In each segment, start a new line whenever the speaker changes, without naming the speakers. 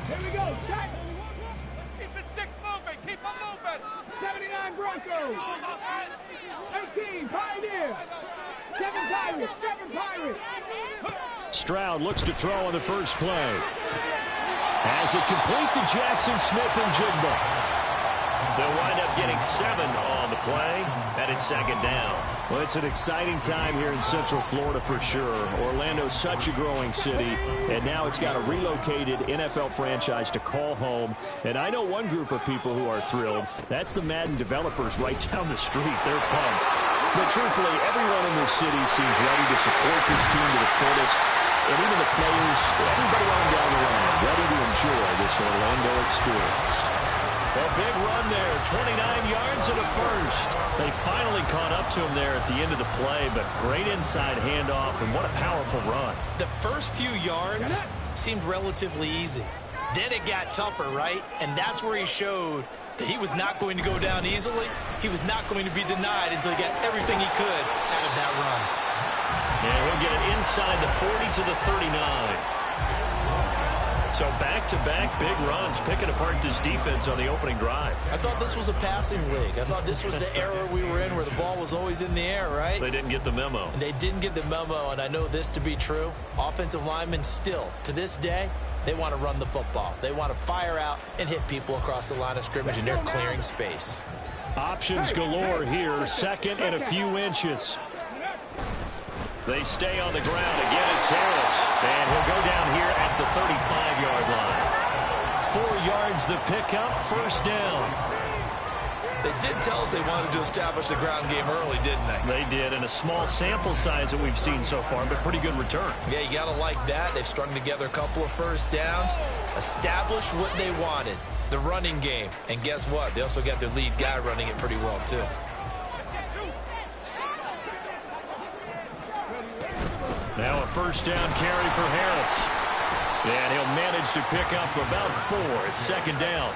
Here we go. Check.
Let's keep the sticks moving. Keep them moving.
79 Broncos. 18 Pioneers. 7 Pirates. 7 Pirates.
Stroud looks to throw on the first play. As it complete to Jackson Smith and Jigba. They'll wind up getting 7 on the play, and it's second down. Well, it's an exciting time here in Central Florida for sure. Orlando's such a growing city, and now it's got a relocated NFL franchise to call home. And I know one group of people who are thrilled. That's the Madden developers right down the street. They're pumped. But truthfully, everyone in this city seems ready to support this team to the fullest. And even the players, everybody on down the line, ready to enjoy this Orlando experience. A big run there, 29 yards and a first. They finally caught up to him there at the end of the play, but great inside handoff, and what a powerful run.
The first few yards seemed relatively easy. Then it got tougher, right? And that's where he showed that he was not going to go down easily. He was not going to be denied until he got everything he could out of that run.
Yeah, he'll get it inside the 40 to the 39. So back-to-back big runs, picking apart this defense on the opening drive.
I thought this was a passing league. I thought this was the era we were in where the ball was always in the air, right?
They didn't get the memo.
And they didn't get the memo, and I know this to be true. Offensive linemen still, to this day, they want to run the football. They want to fire out and hit people across the line of scrimmage, and they're clearing space.
Options galore here, second and a few inches. They stay on the ground. Again, it's Harris. And he'll go down here at the 35-yard line. 4 yards the pickup, first down.
They did tell us they wanted to establish the ground game early, didn't they?
They did, and a small sample size that we've seen so far, but pretty good return.
Yeah, you got to like that. They've strung together a couple of first downs, established what they wanted, the running game. And guess what? They also got their lead guy running it pretty well, too.
Now a first down carry for Harris. And he'll manage to pick up about 4. It's second down.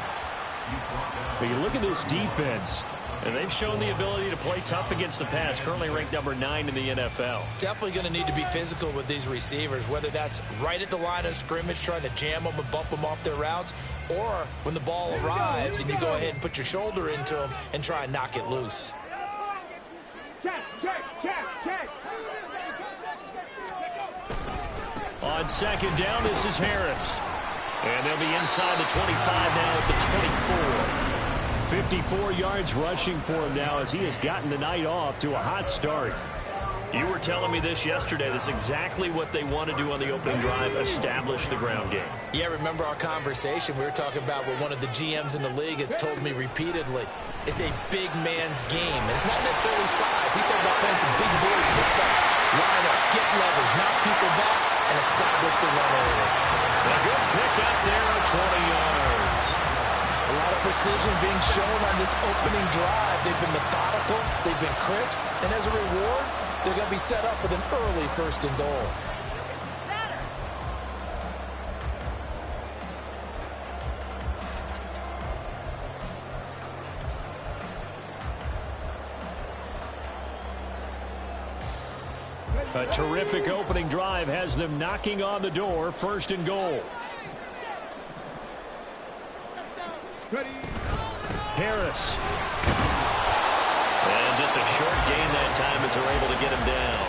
But you look at this defense, and they've shown the ability to play tough against the pass, currently ranked number 9 in the NFL.
Definitely going to need to be physical with these receivers, whether that's right at the line of scrimmage trying to jam them and bump them off their routes, or when the ball arrives and you go ahead and put your shoulder into them and try and knock it loose.
Check.
On second down, this is Harris. And they'll be inside the 25 now at the 24. 54 yards rushing for him now as he has gotten the night off to a hot start. You were telling me this yesterday. That's exactly what they want to do on the opening drive, establish the ground game.
Yeah, remember our conversation. We were talking about what one of the GMs in the league has told me repeatedly. It's a big man's game. And it's not necessarily size. He's talking about playing some big boy football. Line up, get leverage, knock people back, and establish the run early.
A good pick up there at 20 yards.
A lot of precision being shown on this opening drive. They've been methodical, they've been crisp, and as a reward, they're going to be set up with an early first and goal.
A terrific opening drive has them knocking on the door, first and goal. Harris. And just a short gain that time as they're able to get him down.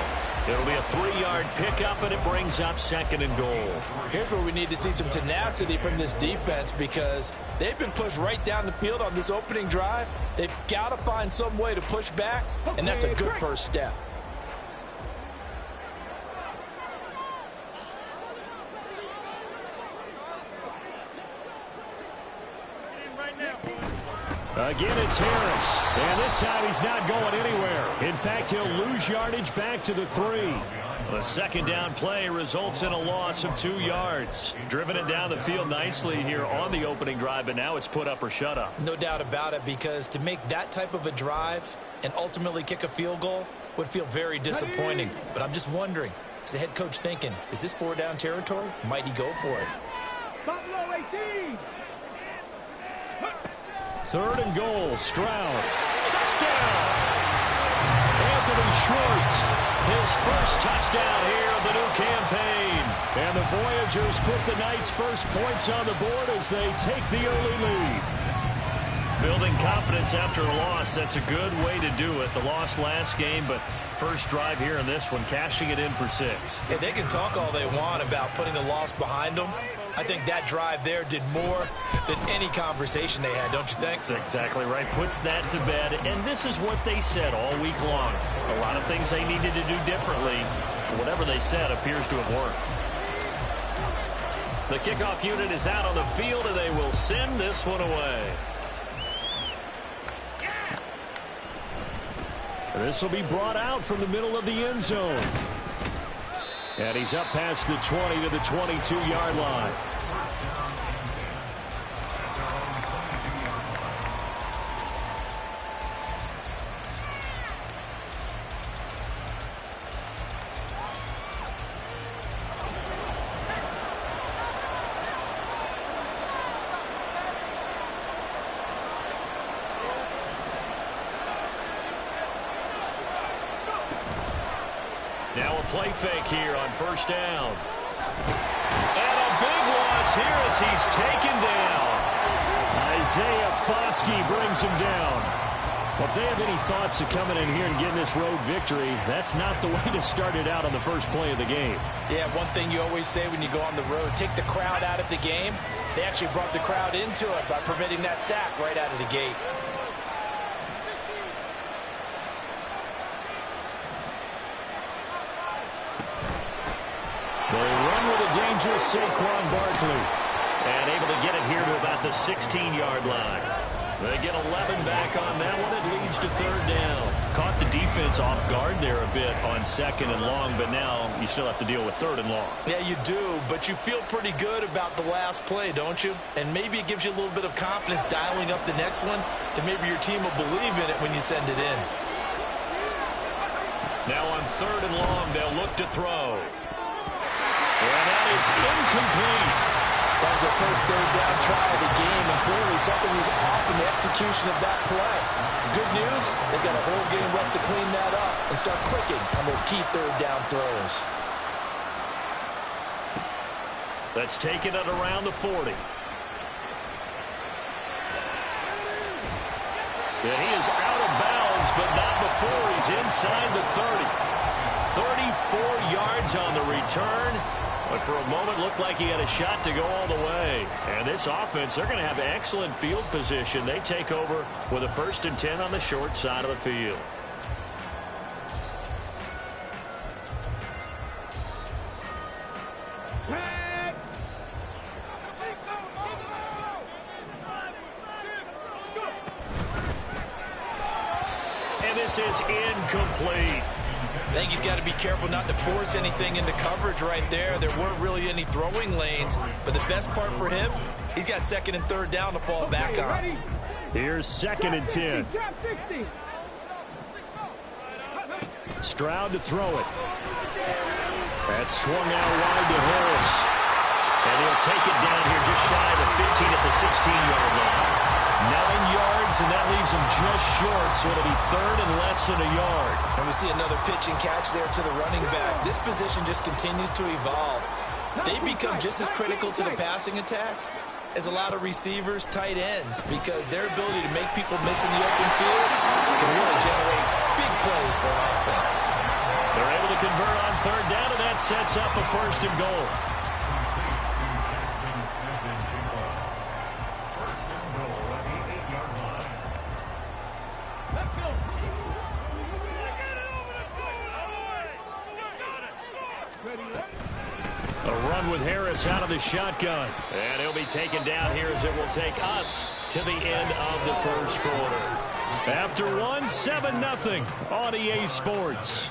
It'll be a 3-yard pickup, and it brings up second and goal.
Here's where we need to see some tenacity from this defense because they've been pushed right down the field on this opening drive. They've got to find some way to push back, and that's a good first step.
Again, it's Harris. And this time he's not going anywhere. In fact, he'll lose yardage back to the 3. The second down play results in a loss of 2 yards. Driven it down the field nicely here on the opening drive, and now it's put up or shut up.
No doubt about it, because to make that type of a drive and ultimately kick a field goal would feel very disappointing. But I'm just wondering, is the head coach thinking, is this 4-down territory? Might he go for it?
Buffalo 18.
Third and goal, Stroud. Touchdown! Anthony Schwartz, his first touchdown here of the new campaign. And the Voyagers put the Knights' first points on the board as they take the early lead. Building confidence after a loss, that's a good way to do it. The loss last game, but first drive here in this one, cashing it in for 6.
Yeah, they can talk all they want about putting a loss behind them. I think that drive there did more than any conversation they had, don't you think?
That's exactly right. Puts that to bed. And this is what they said all week long. A lot of things they needed to do differently. Whatever they said appears to have worked. The kickoff unit is out on the field, and they will send this one away. This will be brought out from the middle of the end zone. And he's up past the 20 to the 22-yard line. Now a play fake here on first down. And a big loss here as he's taken down. Isaiah Foskey brings him down. Well, if they have any thoughts of coming in here and getting this road victory, that's not the way to start it out on the first play of the game.
Yeah, one thing you always say when you go on the road, take the crowd out of the game. They actually brought the crowd into it by permitting that sack right out of the gate.
They run with a dangerous Saquon Barkley. And able to get it here to about the 16-yard line. They get 11 back on that one. It leads to third down. Caught the defense off guard there a bit on second and long, but now you still have to deal with third and long.
Yeah, you do, but you feel pretty good about the last play, don't you? And maybe it gives you a little bit of confidence dialing up the next one, that maybe your team will believe in it when you send it in.
Now on third and long, they'll look to throw. And that is incomplete.
That was their first third down try of the game, and clearly something was off in the execution of that play. Good news, they've got a whole game left to clean that up and start clicking on those key third down throws.
Let's take it at around the 40. And he is out of bounds, but not before he's inside the 30. 34 yards on the return. But for a moment, looked like he had a shot to go all the way. And this offense, they're going to have excellent field position. They take over with a 1st and 10 on the short side of the field. And this is incomplete.
I think he's got to be careful not to force anything into coverage right there. There weren't really any throwing lanes, but the best part for him, he's got 2nd and 3rd down to fall back on.
Here's 2nd and 10. Stroud to throw it. That's swung out wide to Harris. And he'll take it down here just shy of the 15 at the 16-yard line. 9 yards, and that leaves him just short, so it'll be 3rd and less than a yard.
And we see another pitch and catch there to the running back. This position just continues to evolve. They become just as critical to the passing attack as a lot of receivers, tight ends, because their ability to make people miss in the open field can really generate big plays for an offense.
They're able to convert on 3rd down, and that sets up a 1st and goal. A run with Harris out of the shotgun. And he'll be taken down here as it will take us to the end of the first quarter. After one, 7-0 on EA Sports.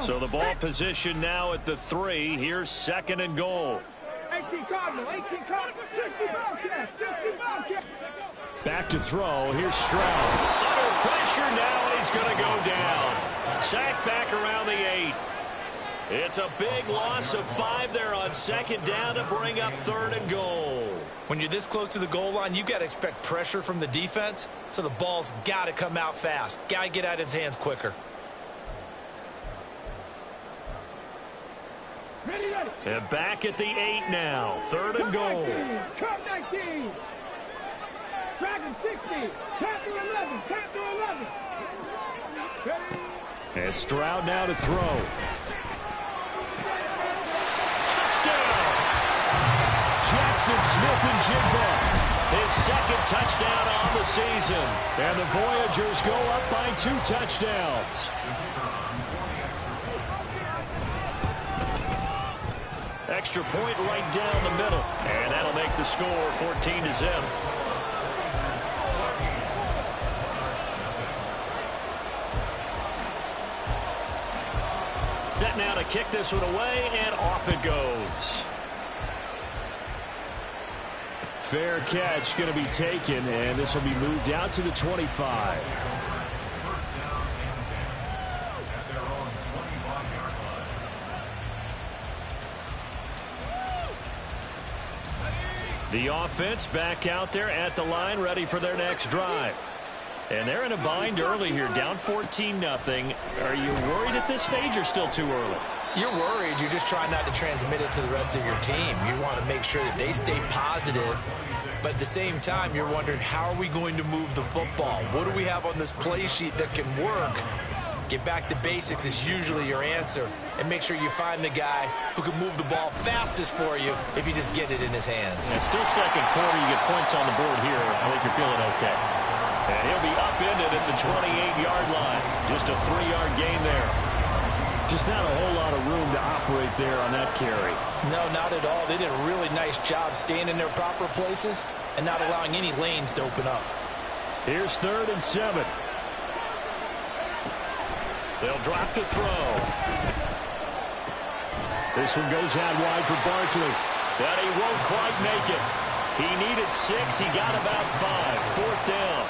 So the ball position now at the 3. Here's 2nd and goal.
18 Cardinal, 18 Cardinal, 60 Bobcats, 60 Bobcats.
Back to throw. Here's Stroud. Under pressure now, and he's going to go down. Sacked back around the 8. It's a big loss of 5 there on second down to bring up 3rd and goal.
When you're this close to the goal line, you've got to expect pressure from the defense, so the ball's got to come out fast. Got to get out of his hands quicker.
And back at the 8 now. 3rd and goal.
Cut 19. Dragon 60. Tap to 11. Tap to 11.
And Stroud now to throw. Touchdown! Jackson Smith-Njigba. His 2nd touchdown on the season. And the Voyagers go up by 2 touchdowns. Extra point right down the middle. And that'll make the score 14-0. Set now to kick this one away, and off it goes. Fair catch going to be taken, and this will be moved out to the 25. The offense back out there at the line, ready for their next drive. And they're in a bind early here, down 14-0. Are you worried at this stage or still too early?
You're worried. You're just trying not to transmit it to the rest of your team. You want to make sure that they stay positive. But at the same time, you're wondering, how are we going to move the football? What do we have on this play sheet that can work? Get back to basics is usually your answer. And make sure you find the guy who can move the ball fastest for you if you just get it in his hands.
And still second quarter, you get points on the board here. I think you're feeling okay. And he'll be upended at the 28-yard line. Just a 3-yard gain there. Just not a whole lot of room to operate there on that carry.
No, not at all. They did a really nice job staying in their proper places and not allowing any lanes to open up.
Here's 3rd and 7. They'll drop to throw. This one goes out wide for Barkley. But he won't quite make it. He needed 6. He got about 5. 4th down.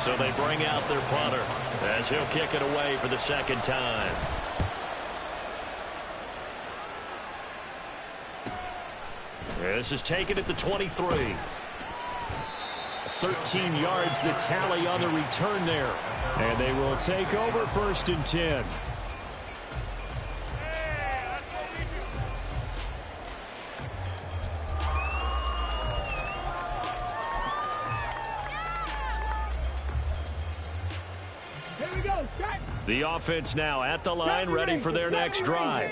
So they bring out their punter as he'll kick it away for the 2nd time. This is taken at the 23. 13 yards the tally on the return there. And they will take over 1st and 10. The offense now at the line, ready for their next drive.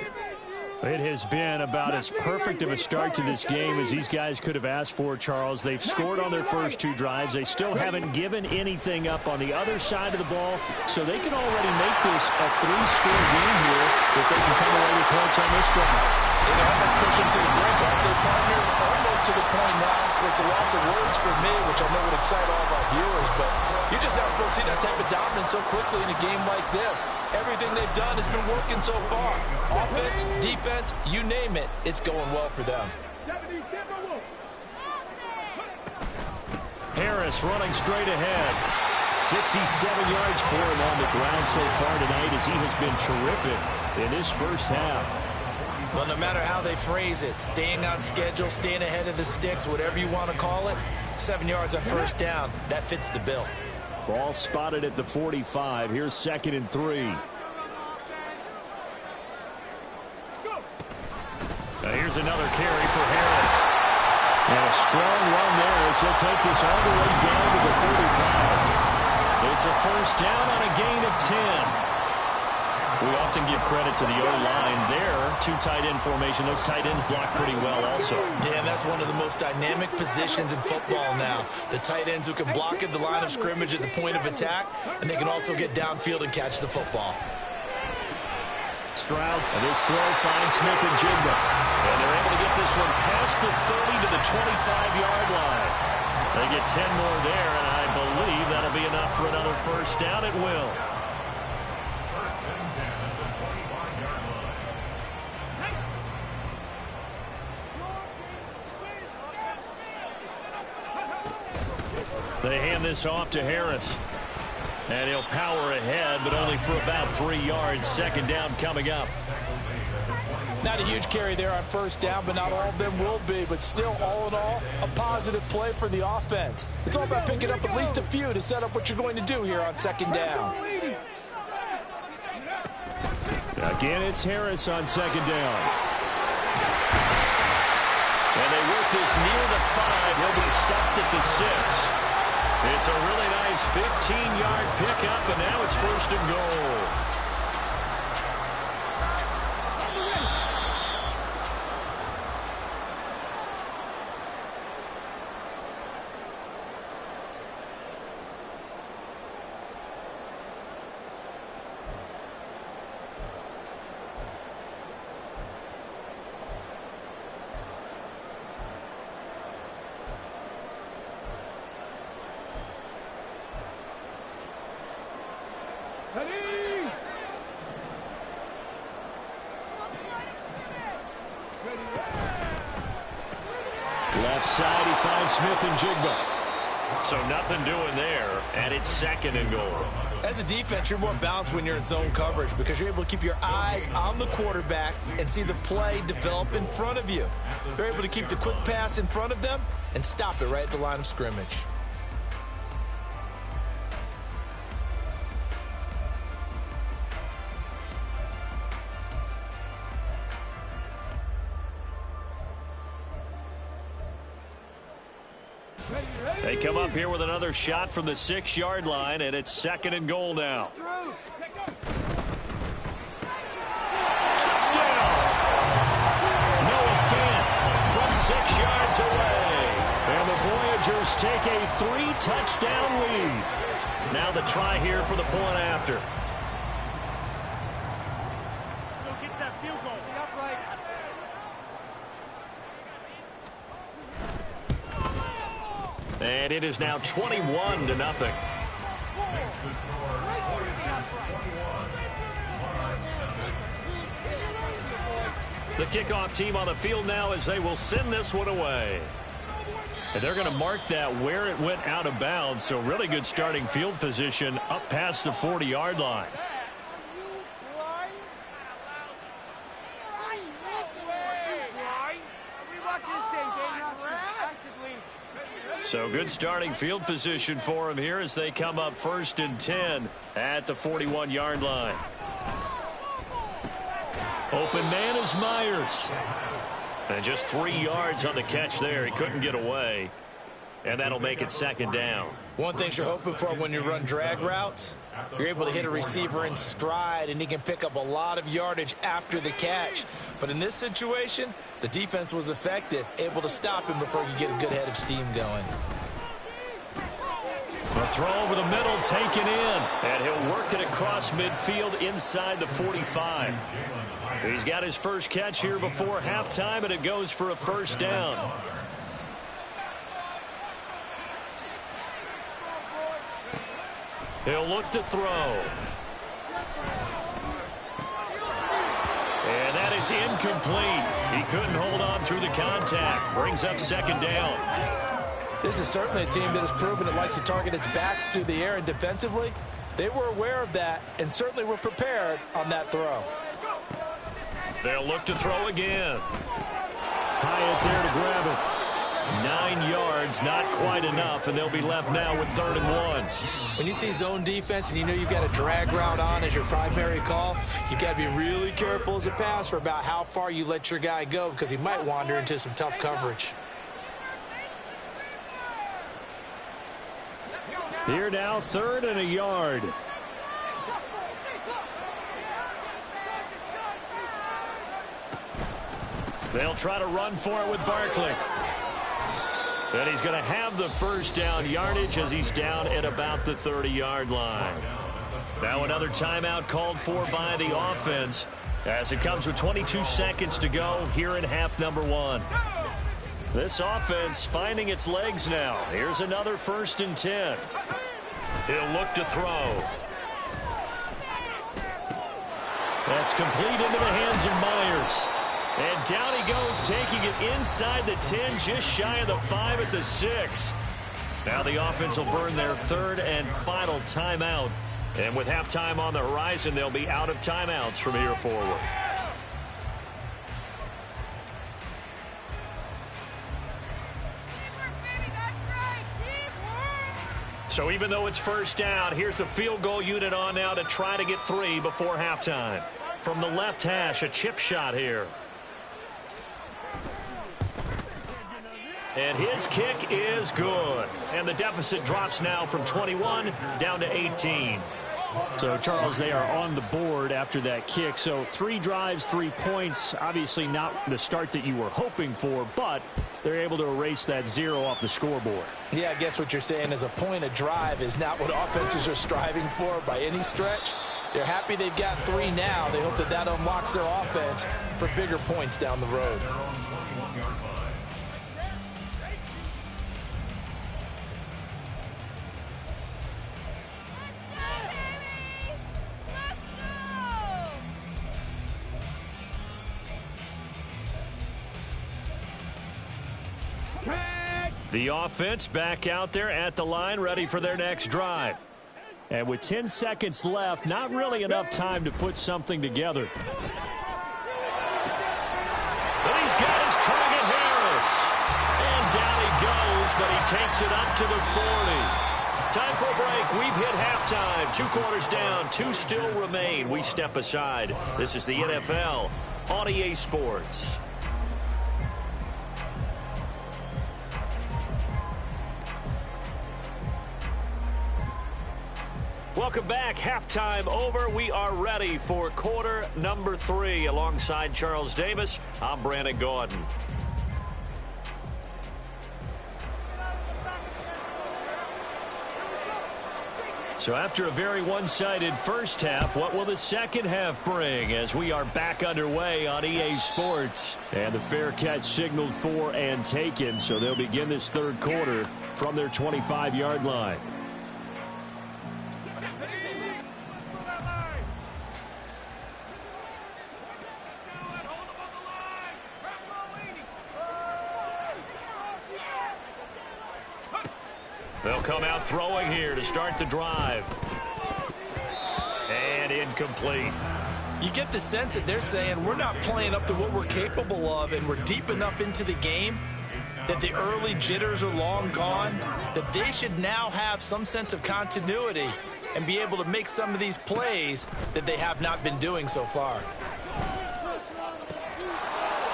It has been about as perfect of a start to this game as these guys could have asked for, Charles. They've scored on their first 2 drives. They still haven't given anything up on the other side of the ball, so they can already make this a 3-score game here if they can come away with points on this drive.
They almost push them to the brink of their partner, almost to the point now where it's a loss of words for me, which I know would excite all of our viewers, but you're just not supposed to see that type of dominance so quickly in a game like this. Everything they've done has been working so far. Offense, defense, you name it, it's going well for them.
Harris running straight ahead. 67 yards for him on the ground so far tonight as he has been terrific in this first half.
Well, no matter how they phrase it, staying on schedule, staying ahead of the sticks, whatever you want to call it, 7 yards on 1st down, that fits the bill.
Ball spotted at the 45. Here's 2nd and 3. Now here's another carry for Harris. And a strong run there as he'll take this all the way down to the 45. It's a 1st down on a gain of 10. We often give credit to the O-line there. 2 tight end formation. Those tight ends block pretty well also.
Yeah, and that's one of the most dynamic positions in football now. The tight ends who can block at the line of scrimmage at the point of attack, and they can also get downfield and catch the football.
Stroud's, and this throw finds Smith-Njigba. And they're able to get this one past the 30 to the 25-yard line. They get 10 more there, and I believe that'll be enough for another 1st down. It will. They hand this off to Harris. And he'll power ahead, but only for about 3 yards. 2nd down coming up.
Not a huge carry there on first down, but not all of them will be. But still, all in all, a positive play for the offense. It's all about picking up at least a few to set up what you're going to do here on second down.
Again, it's Harris on second down. And they work this near the 5. He'll be stopped at the 6. It's a really nice 15-yard pickup, and now it's first and goal. Left side, he finds Smith and Jigba. So nothing doing there, and it's second and goal.
As a defense, you're more balanced when you're in zone coverage because you're able to keep your eyes on the quarterback and see the play develop in front of you. You're able to keep the quick pass in front of them and stop it right at the line of scrimmage.
They come up here with another shot from the 6-yard line, and it's second and goal now. Touchdown! Noah Fant from 6 yards away. And the Voyagers take a 3-touchdown lead. Now the try here for the point after.
Go get that field goal. The uprights.
And it is now 21-0. The kickoff team on the field now as they will send this one away. And they're going to mark that where it went out of bounds. So really good starting field position up past the 40-yard line. So good starting field position for him here as they come up 1st and 10 at the 41-yard line. Open man is Myers. And just 3 yards on the catch there. He couldn't get away. And that'll make it second down.
One thing you're hoping for when you run drag routes, you're able to hit a receiver in stride, and he can pick up a lot of yardage after the catch. But in this situation, the defense was effective, able to stop him before you get a good head of steam going.
A throw over the middle, taken in. And he'll work it across midfield inside the 45. He's got his first catch here before halftime, and it goes for a first down. He'll look to throw. And that is incomplete. He couldn't hold on through the contact. Brings up second down.
This is certainly a team that has proven it likes to target its backs through the air, and defensively, they were aware of that and certainly were prepared on that throw.
They'll look to throw again. Hyatt there to grab it. 9 yards, not quite enough, and they'll be left now with 3rd and 1.
When you see zone defense and you know you've got a drag route on as your primary call, you've got to be really careful as a passer about how far you let your guy go because he might wander into some tough coverage.
Here now, 3rd and a yard. They'll try to run for it with Barkley. And he's going to have the first down yardage as he's down at about the 30-yard line. Now another timeout called for by the offense as it comes with 22 seconds to go here in half number 1. This offense finding its legs now. Here's another 1st and 10. He'll look to throw. That's complete into the hands of Myers. And down he goes, taking it inside the 10, just shy of the 5 at the 6. Now the offense will burn their 3rd and final timeout. And with halftime on the horizon, they'll be out of timeouts from here forward. So even though it's first down, here's the field goal unit on now to try to get 3 before halftime. From the left hash, a chip shot here. And his kick is good. And the deficit drops now from 21 down to 18.
So, Charles, they are on the board after that kick. So 3 drives, 3 points. Obviously not the start that you were hoping for, but they're able to erase that 0 off the scoreboard.
Yeah, I guess what you're saying is a point a drive is not what offenses are striving for by any stretch. They're happy they've got 3 now. They hope that that unlocks their offense for bigger points down the road.
The offense back out there at the line, ready for their next drive.
And with 10 seconds left, not really enough time to put something together.
But he's got his target, Harris. And down he goes, but he takes it up to the 40. Time for a break. We've hit halftime. 2 quarters down, 2 still remain. We step aside. This is the NFL on EA Sports. Welcome back. Halftime over. We are ready for quarter number 3. Alongside Charles Davis, I'm Brandon Gordon. So after a very one-sided first half, what will the second half bring as we are back underway on EA Sports?
And the fair catch signaled for and taken, so they'll begin this third quarter from their 25-yard line.
They'll come out throwing here to start the drive. And incomplete.
You get the sense that they're saying we're not playing up to what we're capable of, and we're deep enough into the game that the early jitters are long gone, that they should now have some sense of continuity and be able to make some of these plays that they have not been doing so far.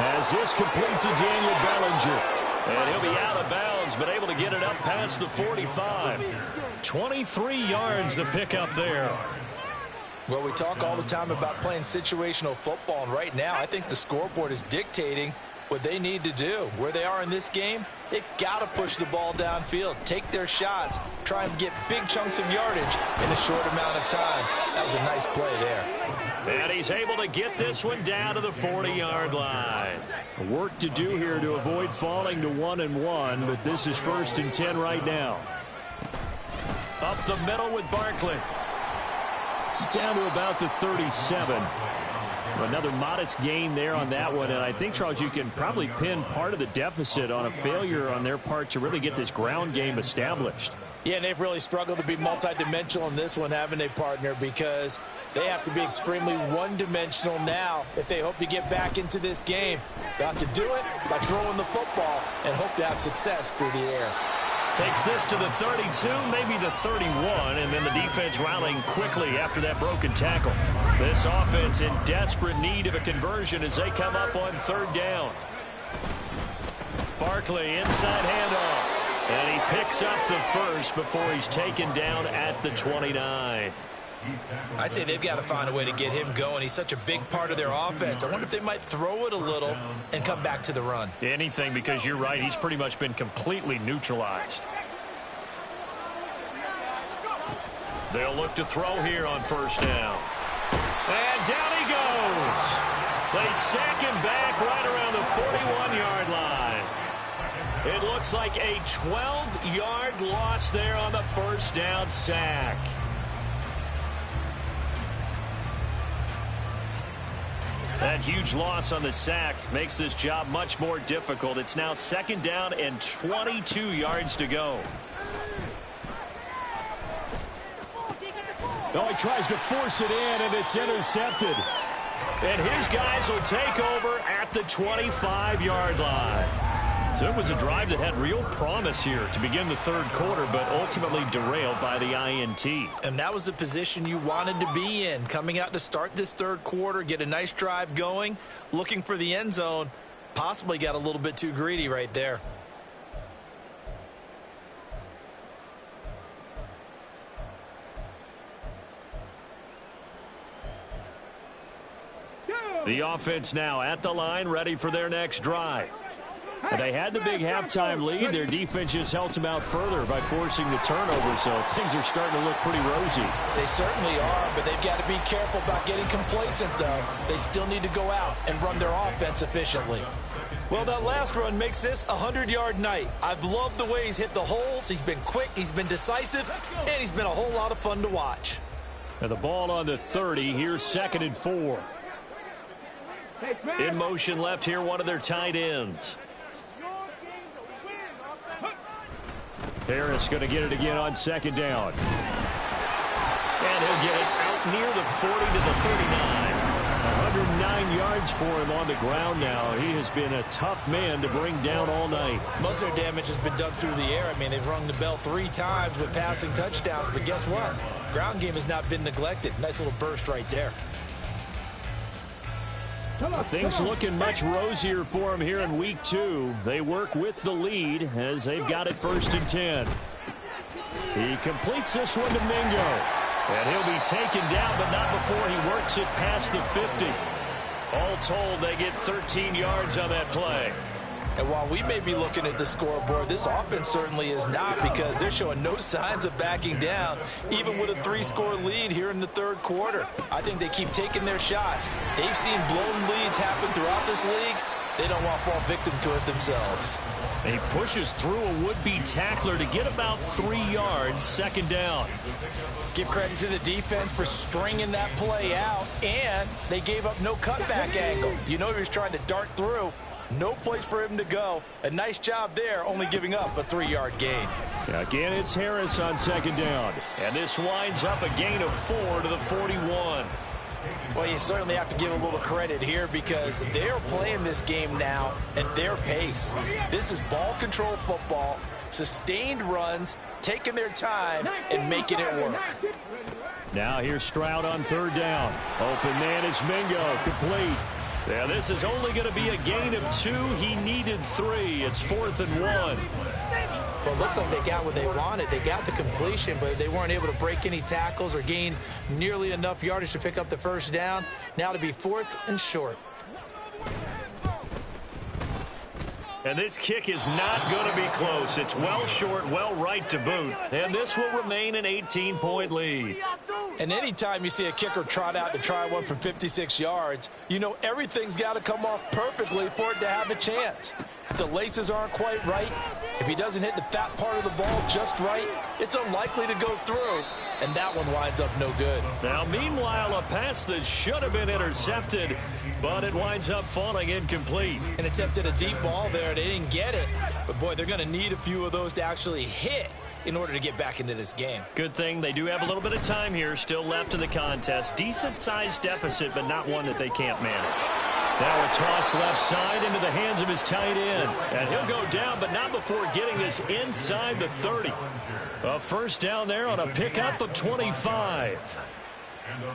As this complete to Daniel Bellinger.
And he'll be out of bounds, but able to get it up past the 45. 23 yards to pick up there.
Well, we talk all the time about playing situational football, and right now I think the scoreboard is dictating what they need to do. Where they are in this game, they've got to push the ball downfield, take their shots, try and get big chunks of yardage in a short amount of time. That was a nice play there.
And he's able to get this one down to the 40-yard line.
Work to do here to avoid falling to 1-1, but this is 1st and 10 right now.
Up the middle with Barkley.
Down to about the 37. Another modest gain there on that one, and I think, Charles, you can probably pin part of the deficit on a failure on their part to really get this ground game established.
Yeah, and they've really struggled to be multidimensional in this one, haven't they, partner? Because they have to be extremely one-dimensional now if they hope to get back into this game. They have to do it by throwing the football and hope to have success through the air.
Takes this to the 32, maybe the 31, and then the defense rallying quickly after that broken tackle. This offense in desperate need of a conversion as they come up on 3rd down. Barkley inside handoff. And he picks up the first before he's taken down at the 29.
I'd say they've got to find a way to get him going. He's such a big part of their offense. I wonder if they might throw it a little and come back to the run.
Anything, because you're right. He's pretty much been completely neutralized. They'll look to throw here on 1st down. And down he goes. They sack him back right around the 41-yard line. It looks like a 12-yard loss there on the 1st down sack. That huge loss on the sack makes this job much more difficult. It's now 2nd down and 22 yards to go.
Oh, he tries to force it in, and it's intercepted.
And his guys will take over at the 25-yard line.
So it was a drive that had real promise here to begin the third quarter, but ultimately derailed by the INT.
And that was the position you wanted to be in, coming out to start this third quarter, get a nice drive going, looking for the end zone. Possibly got a little bit too greedy right there.
The offense now at the line, ready for their next drive. They had the big halftime lead. Their defense just helped them out further by forcing the turnover, so things are starting to look pretty rosy.
They certainly are, but they've got to be careful about getting complacent, though. They still need to go out and run their offense efficiently. Well, that last run makes this a 100-yard night. I've loved the way he's hit the holes. He's been quick, he's been decisive, and he's been a whole lot of fun to watch.
And the ball on the 30. Here's 2nd and 4. In motion left here, one of their tight ends. Harris going to get it again on 2nd down. And he'll get it out near the 40 to the 39. 109 yards for him on the ground now. He has been a tough man to bring down all night.
Most of their damage has been done through the air. I mean, they've rung the bell 3 times with passing touchdowns, but guess what? Ground game has not been neglected. Nice little burst right there.
Things looking much rosier for him here in week 2. They work with the lead as they've got it 1st and 10. He completes this one to Mingo. And he'll be taken down, but not before he works it past the 50. All told, they get 13 yards on that play.
And while we may be looking at the scoreboard, this offense certainly is not, because they're showing no signs of backing down, even with a 3-score lead here in the third quarter. I think they keep taking their shots. They've seen blown leads happen throughout this league. They don't want to fall victim to it themselves.
He pushes through a would-be tackler to get about 3 yards, 2nd down.
Give credit to the defense for stringing that play out, and they gave up no cutback angle. You know he was trying to dart through. No place for him to go. A nice job there, only giving up a 3-yard gain.
Again, it's Harris on 2nd down. And this winds up a gain of 4 to the 41.
Well, you certainly have to give a little credit here, because they're playing this game now at their pace. This is ball control football, sustained runs, taking their time and making it work.
Now here's Stroud on 3rd down. Open man is Mingo, complete. Yeah, this is only going to be a gain of 2. He needed 3. It's 4th and 1.
Well, it looks like they got what they wanted. They got the completion, but they weren't able to break any tackles or gain nearly enough yardage to pick up the 1st down. Now to be 4th and short.
And this kick is not going to be close. It's well short, well right to boot. And this will remain an 18-point lead.
And anytime you see a kicker trot out to try one from 56 yards, you know everything's got to come off perfectly for it to have a chance. If the laces aren't quite right, if he doesn't hit the fat part of the ball just right, it's unlikely to go through. And that one winds up no good.
Now, meanwhile, a pass that should have been intercepted, but it winds up falling incomplete.
And attempted a deep ball there. They didn't get it. But, boy, they're going to need a few of those to actually hit in order to get back into this game.
Good thing they do have a little bit of time here still left in the contest. Decent-sized deficit, but not one that they can't manage. Now a toss left side into the hands of his tight end. And he'll go down, but not before getting this inside the 30. A 1st down there on a pickup of 25.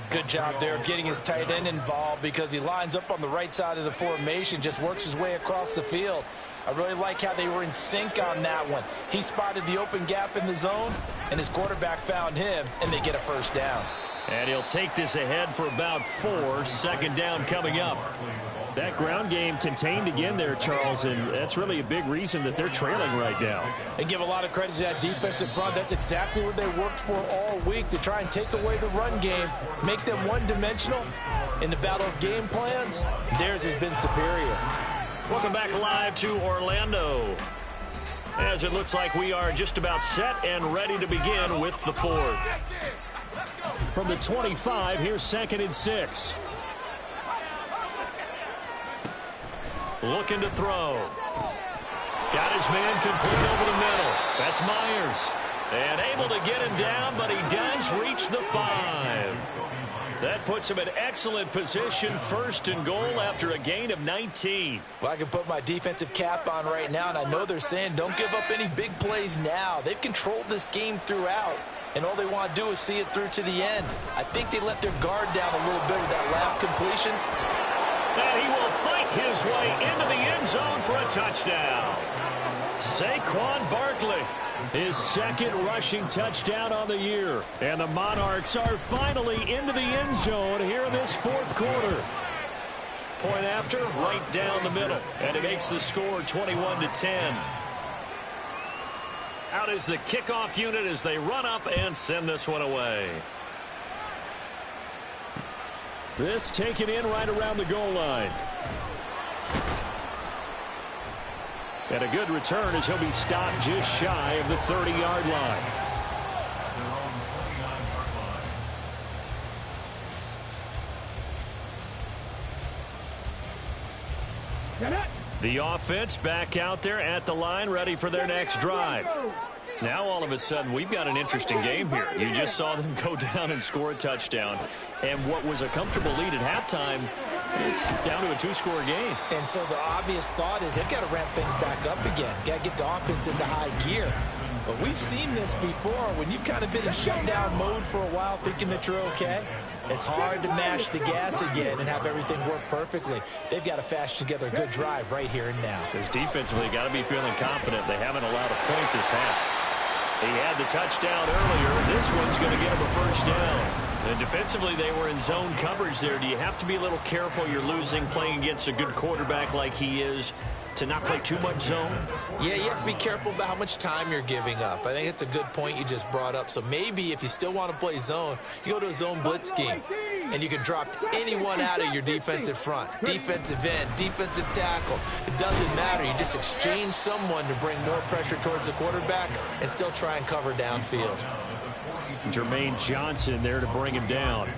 Good job there of getting his tight end involved, because he lines up on the right side of the formation, just works his way across the field. I really like how they were in sync on that one. He spotted the open gap in the zone, and his quarterback found him, and they get a 1st down.
And he'll take this ahead for about 4. 2nd down coming up. That ground game contained again there, Charles, and that's really a big reason that they're trailing right now.
They give a lot of credit to that defensive front. That's exactly what they worked for all week, to try and take away the run game, make them one-dimensional. In the battle of game plans, theirs has been superior.
Welcome back live to Orlando, as it looks like we are just about set and ready to begin with the 4th. From the 25, here's 2nd and 6. Looking to throw. Got his man complete over the middle. That's Myers. And able to get him down, but he does reach the 5.
That puts him in excellent position, 1st and goal after a gain of 19.
Well, I can put my defensive cap on right now, and I know they're saying don't give up any big plays now. They've controlled this game throughout, and all they want to do is see it through to the end. I think they let their guard down a little bit with that last completion.
And he will fight his way into the end zone for a touchdown. Saquon Barkley, his 2nd rushing touchdown on the year. And the Monarchs are finally into the end zone here in this 4th quarter. Point after, right down the middle. And it makes the score 21-10. Out is the kickoff unit as they run up and send this one away. This taken in right around the goal line. And a good return as he'll be stopped just shy of the 30-yard line. The offense back out there at the line, ready for their next drive. Now, all of a sudden, we've got an interesting game here. You just saw them go down and score a touchdown. And what was a comfortable lead at halftime, it's down to a 2-score game.
And so the obvious thought is they've got to ramp things back up again. Got to get the offense into high gear. But we've seen this before. When you've kind of been in shutdown mode for a while thinking that you're okay, it's hard to mash the gas again and have everything work perfectly. They've got to fashion together a good drive right here and now.
Because defensively, got to be feeling confident. They haven't allowed a point this half. He had the touchdown earlier. This one's going to get him a 1st down. And defensively, they were in zone coverage there. Do you have to be a little careful? You're losing playing against a good quarterback like he is to not play too much zone?
Yeah, you have to be careful about how much time you're giving up. I think it's a good point you just brought up. So maybe if you still want to play zone, you go to a zone blitz scheme. And you can drop anyone out of your defensive front. Defensive end, defensive tackle. It doesn't matter. You just exchange someone to bring more pressure towards the quarterback and still try and cover downfield.
Jermaine Johnson there to bring him down.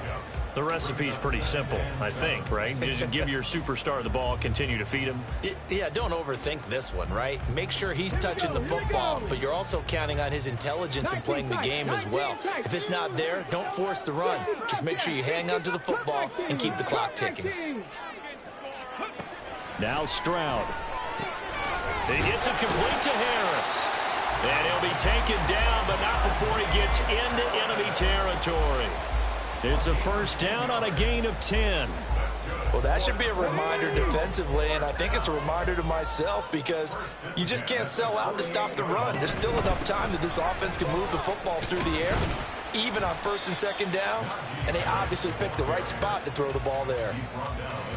The recipe's pretty simple, I think, right? Just give your superstar the ball, continue to feed him.
Yeah, don't overthink this one, right? Make sure he's touching the football, but you're also counting on his intelligence in playing the game as well. If it's not there, don't force the run. Just make sure you hang on to the football and keep the clock ticking.
Now Stroud.
He gets it complete to Harris. And he'll be taken down, but not before he gets into enemy territory. It's a 1st down on a gain of 10.
Well, that should be a reminder defensively, and I think it's a reminder to myself because you just can't sell out to stop the run. There's still enough time that this offense can move the football through the air, even on 1st and 2nd downs, and they obviously picked the right spot to throw the ball there.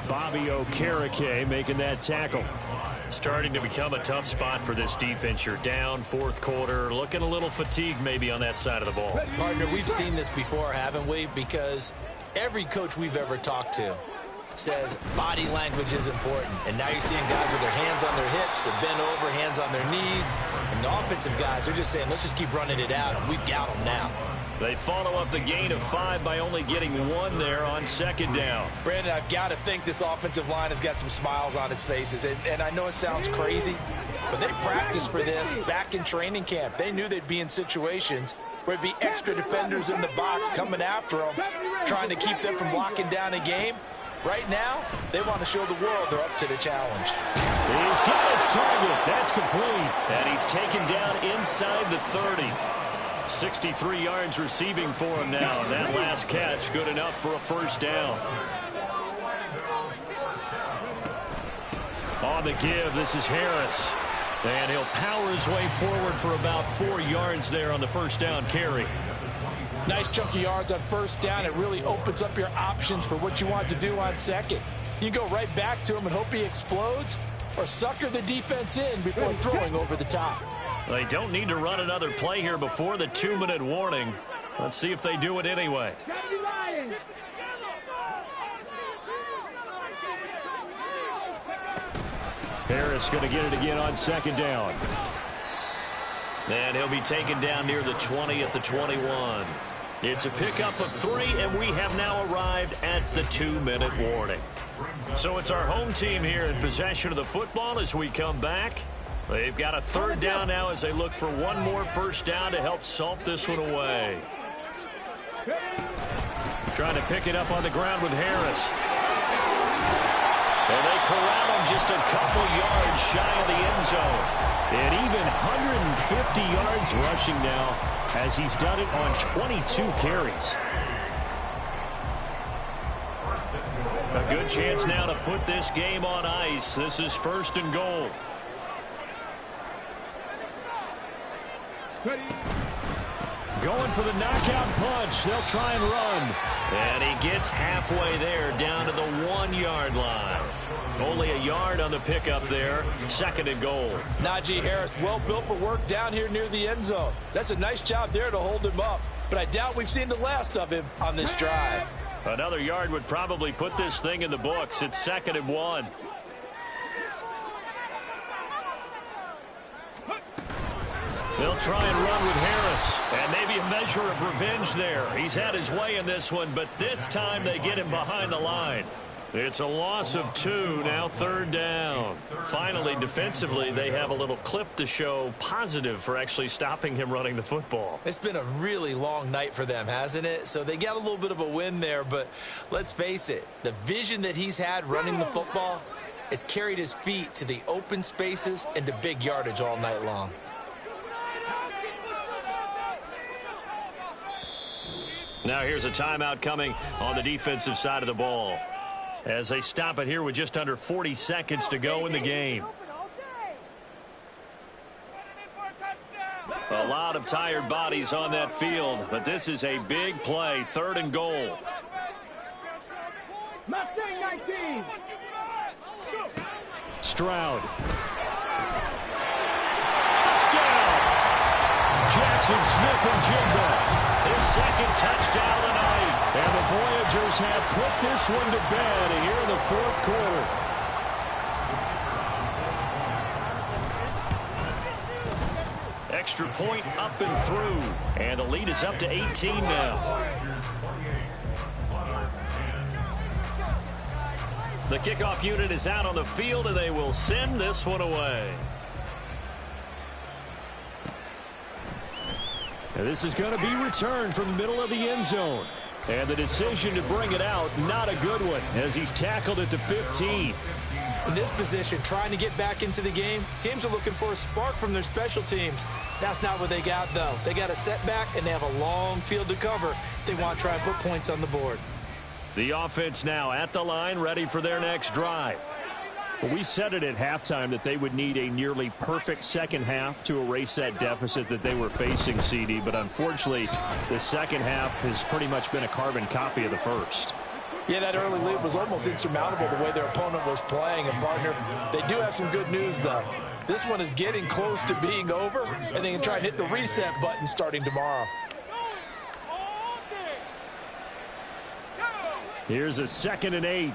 Bobby Okereke making that tackle.
Starting to become a tough spot for this defense. You're down 4th quarter, looking a little fatigued maybe on that side of the ball.
Partner, we've seen this before, haven't we? Because every coach we've ever talked to says body language is important. And now you're seeing guys with their hands on their hips, they're bent over, hands on their knees. And the offensive guys are just saying, let's just keep running it out, and we've got them now.
They follow up the gain of 5 by only getting 1 there on 2nd down.
Brandon, I've got to think this offensive line has got some smiles on its faces. And I know it sounds crazy, but they practiced for this back in training camp. They knew they'd be in situations where it'd be extra defenders in the box coming after them, trying to keep them from locking down a game. Right now, they want to show the world they're up to the challenge.
He's got his target. That's complete.
And he's taken down inside the 30. 63 yards receiving for him now. And that last catch good enough for a 1st down. On the give, this is Harris. And he'll power his way forward for about 4 yards there on the 1st down carry.
Nice chunk of yards on 1st down. It really opens up your options for what you want to do on 2nd. You go right back to him and hope he explodes, or sucker the defense in before throwing over the top.
They don't need to run another play here before the 2-minute warning. Let's see if they do it anyway.
Harris going to get it again on 2nd down.
And he'll be taken down near the 20 at the 21. It's a pickup of 3, and we have now arrived at the 2-minute warning. So it's our home team here in possession of the football as we come back. They've got a 3rd down now as they look for one more 1st down to help salt this one away. Trying to pick it up on the ground with Harris. And they corral him just a couple yards shy of the end zone. And even 150 yards rushing now as he's done it on 22 carries. A good chance now to put this game on ice. This is 1st and goal. Going for the knockout punch. They'll try and run. And he gets halfway there down to the 1-yard line. Only a yard on the pickup there. 2nd and goal.
Najee Harris, well built for work down here near the end zone. That's a nice job there to hold him up. But I doubt we've seen the last of him on this drive.
Another yard would probably put this thing in the books. It's 2nd and 1. They'll try and run with Harris. And maybe a measure of revenge there. He's had his way in this one, but this time they get him behind the line. It's a loss of 2, now 3rd down. Finally, defensively, they have a little clip to show positive for actually stopping him running the football.
It's been a really long night for them, hasn't it? So they got a little bit of a win there, but let's face it, the vision that he's had running the football has carried his feet to the open spaces and to big yardage all night long.
Now here's a timeout coming on the defensive side of the ball, as they stop it here with just under 40 seconds to go in the game. A lot of tired bodies on that field, but this is a big play. 3rd and goal.
Mustang 19.
Stroud. Touchdown! Jackson Smith and Jigba. His 2nd touchdown tonight. And the Voyagers have put this one to bed here in the 4th quarter. Extra point up and through. And the lead is up to 18 now. The kickoff unit is out on the field, and they will send this one away. And this is going to be returned from the middle of the end zone. And the decision to bring it out, not a good one, as he's tackled at the 15.
In this position, trying to get back into the game, teams are looking for a spark from their special teams. That's not what they got, though. They got a setback, and they have a long field to cover if they want to try and put points on the board.
The offense now at the line, ready for their next drive.
Well, we said it at halftime that they would need a nearly perfect second half to erase that deficit that they were facing, CD. But unfortunately, the second half has pretty much been a carbon copy of the first.
Yeah, that early lead was almost insurmountable the way their opponent was playing. And, partner, they do have some good news, though. This one is getting close to being over, and they can try and hit the reset button starting tomorrow.
Here's a 2nd and 8.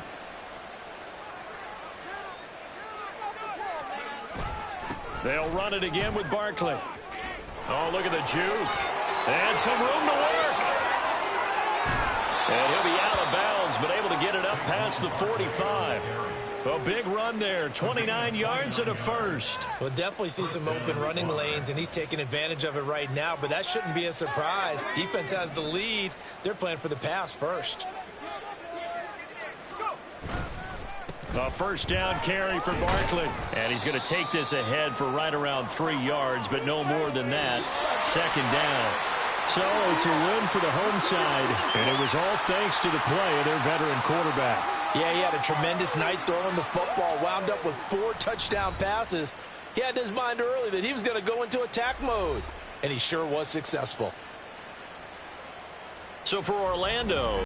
They'll run it again with Barkley. Oh, look at the juke. And some room to work. And he'll be out of bounds, but able to get it up past the 45. A big run there, 29 yards and a first.
We'll definitely see some open running lanes, and he's taking advantage of it right now, but that shouldn't be a surprise. Defense has the lead. They're playing for the pass first.
A 1st down carry for Barkley. And he's going to take this ahead for right around 3 yards, but no more than that. 2nd down.
So it's a win for the home side, and it was all thanks to the play of their veteran quarterback.
Yeah, he had a tremendous night throwing the football, wound up with 4 touchdown passes. He had in his mind early that he was going to go into attack mode, and he sure was successful.
So for Orlando,